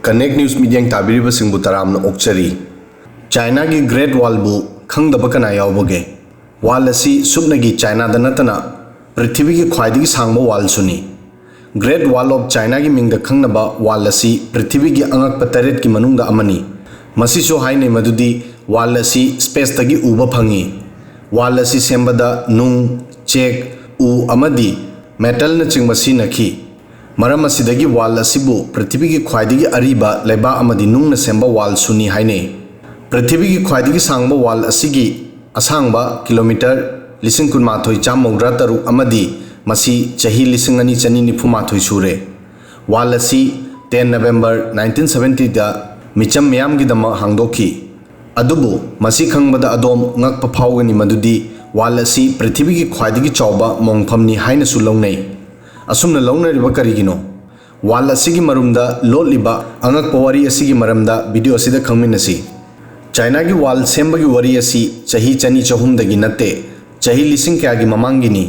Connect news media ताबीरिबा सिंबु तरामना ओक्चरी China की great wall बु खंगदबा कना यावबगे वॉल असी सुबनगी चाइना दा नतना पृथ्वी की ख्वाइदगी सांगबा वॉल सुनी ग्रेट वॉल ऑफ चाइना की मिंग दा खंगनबा वॉल असी पृथ्वी की अंगक पतरेट की मनुंग दा अमनी मसीसो हाइने मदुदी वॉल असी स्पेस तगी उबा फंगी वॉल असी सेंबदा नुंग चेक उ अमदी मेटल न चिंगबा सिनखी मरम असिदगी वाल असिबु पृथ्वी की ख्वाइदगी अरीबा लेबा अमदी नुंगना सेंबा वाल सुनी हाइने पृथ्वी की ख्वाइदगी सांगबा वाल असिगी असांगबा किलोमीटर 19,993 अमदी मसी चही 2,294 सूरे वाल असी 10 नवंबर 1970 दा मिचम मयाम की दमा हांगदोखी अदुबु मसी खंगबदा अदोम ngakpa फावगनी मदुदी वाल असी पृथ्वी की ख्वाइदगी चौबा मोंगफमनी हाइना सुलौनै असुमना लौनरिबा करिगिनो वाल असिगी मरुमदा लोलिबा अंगक पवारी असिगी मरमदा वीडियो असिदा खंगमिनसी चाइना की वाल सेंबगी वरी असी चही चनी चहुमदगी नते चही लिसिंग क्यागी ममांगिनी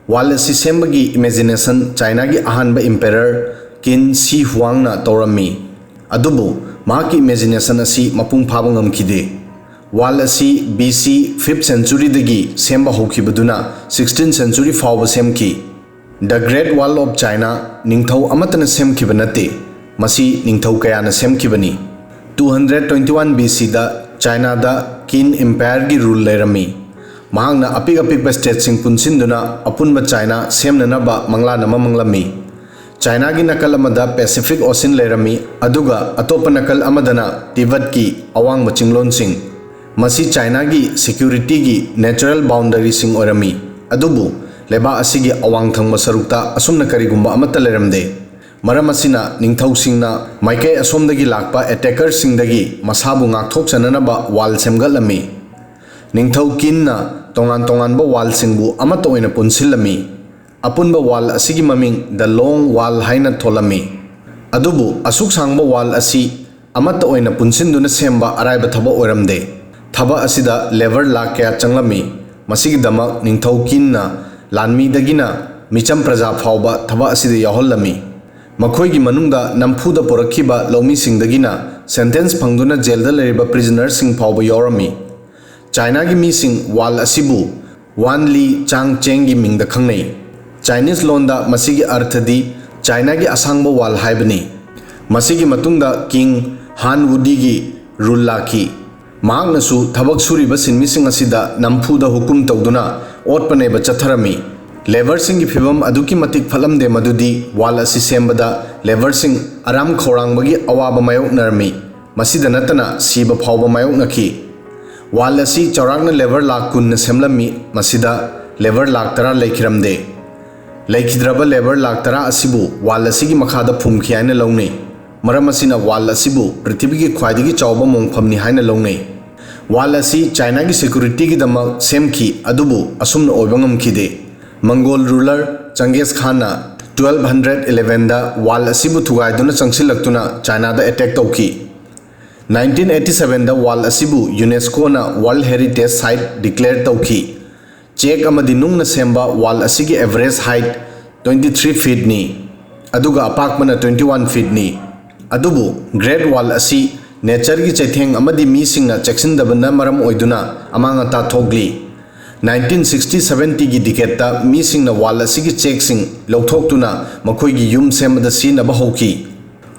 वाल असी सेंबगी इमेजिनेशन चाइना की अहानबा इंपेरर किन सी हुआंगना तौरमी अदुबु माकी इमेजिनेशन असी मपुंग फाबा ngamkhide वाल असी BC 5th century दगी सेंबा होखिबदुना 16th century फावबा सेमखी the Great Wall of China निंगथौ अमतन सेमखिबा नते मसी निंगथौ कयाना सेमखिबनी 221 BC दा चाइना दा किन एम्पायर की रूल लेरमी महांगना अपिक अपिक स्टेट सिंग पुनसिंदुना अपुनबा चाइना सेमननबा मंगला नम मंगलमी चाइना की नकल अमदा पैसिफिक ओशन लेरमी अदुगा अतोप नकल अमदना तिब्बत की अवांग मचिंगलोन सिंग मसी चाइना की सिक्योरिटी की नेचुरल बाउंड्री सिंग ओरमी अदुबु लेबा असिगी अवांग थंगबा सरुक्ता असुमना करिगुंबा अमत्ता लेरमदे मरम असिना निंगथौ सिंगना माइके असोमदगी लाकपा अटैकर सिंगदगी मसाबु ngakthok sananaba वाल सेमगलमी निंगथौ किनना तोंगान तोंगानबा वाल सिंगबु अमत्ता ओइना पुनसिलमी अपुनबा वाल असिगी ममिंग द लोंग वाल हाइना थोलमी अदुबु असुक सांगबा वाल असी अमत्ता ओइना पुनसिनदुना सेमबा अराइबा थबा ओइरमदे थबा असिदा लेबर लाख क्या चंगलमी मसिगी दमक निंगथौ किनना लानमीदगिना मिचम प्रजा फावबा थबा असिदा याहोलमी मखोइगी मनुंगदा नमफुदा पोरखिबा लौमी सिंगदगिना सेंटेंस फंगदुना जेलदा लेरिबा प्रिजनर सिंग फावबा यावरमी चाइना की मीसिंग वाल असिबु वान ली चांग चेंग की मिंगदा खंगनै चाइनीज लोंदा मसिगी अर्थदी चाइना की असांगबा वाल हाइबनी मसिगी मतुंगदा किंग हान वुडी की रूल लाखी महांगनसु थबक सुरिबा सिनमिसिंग असिदा नमफुदा हुकुम तौदुना ओटपनेबा चथरमी लेबर सिंग की फिबम अदुकी मतिक फलमदे मदुदी वाल असी सेंबदा लेबर सिंग आराम खौरांगबगी अवाबा मायोकनरमी मसिदा नतना सीबा फावबा मायोकनखी वाल असी चौरागना लेबर लाख कुन सेमलमी मसिदा लेबर लाख 10 लेखिरमदे लेखिद्रबा लेबर लाख 10 असिबु वाल असिगी मखादा फुमखि हाइना लौनै मरम असिना वाल असिबु पृथ्वी की ख्वाइदगी चौबा मोंगफमनी हाइना लौनै वाल असी चाइना की सिक्योरिटी की दमक सेमखी अदुबु असुमना ओइबा ngamkhide Mongol ruler Genghis Khan 1211 दा वाल असिबु थुगाइदुना चंगसिलक्तुना चाइना दा अटैक तौखी 1987 दा वाल असिबु यूनेस्को ना वर्ल्ड हेरिटेज साइट डिक्लेयर तौखी चेक अमदी नुंगना सेंबा वाल असिगी एवरेज हाइट 23 फीट नि अदुगा अपाकमना 21 फीट नि अदुबु ग्रेट वाल असी नेचर की चैथेंग अमदी मीसिंगना चेक्सिनदबना मरम ओइदुना अमांग अता थोगली 1960-70 की डिकेटता मीसिंगना वाल असिगी चेकसिंग लौथोक्तुना मखोइगी युम सेमदा सिनबा हौकी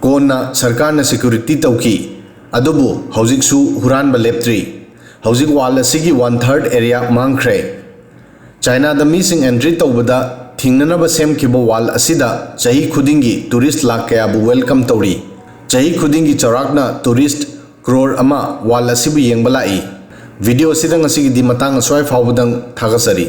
कोना सरकारना सिक्योरिटी तौकी अदुबु हौजिकसु हुरानबा लेप्ट्री हौजिक वाल असिगी 1/3 एरिया मांगख्रे चाइना दा मीसिंग एंट्री तौबदा थिंगननबा सेमखिबा वाल असिदा चही खुदिंगी टूरिस्ट लाख कयाबु वेलकम तौरी चही खुदिंगी चौराकना टूरिस्ट क्रोर अमा वाल असिबु येंगबा लाई वीडियो असिदा ngasiगी दी matang aswai फावबदंग थागसरी।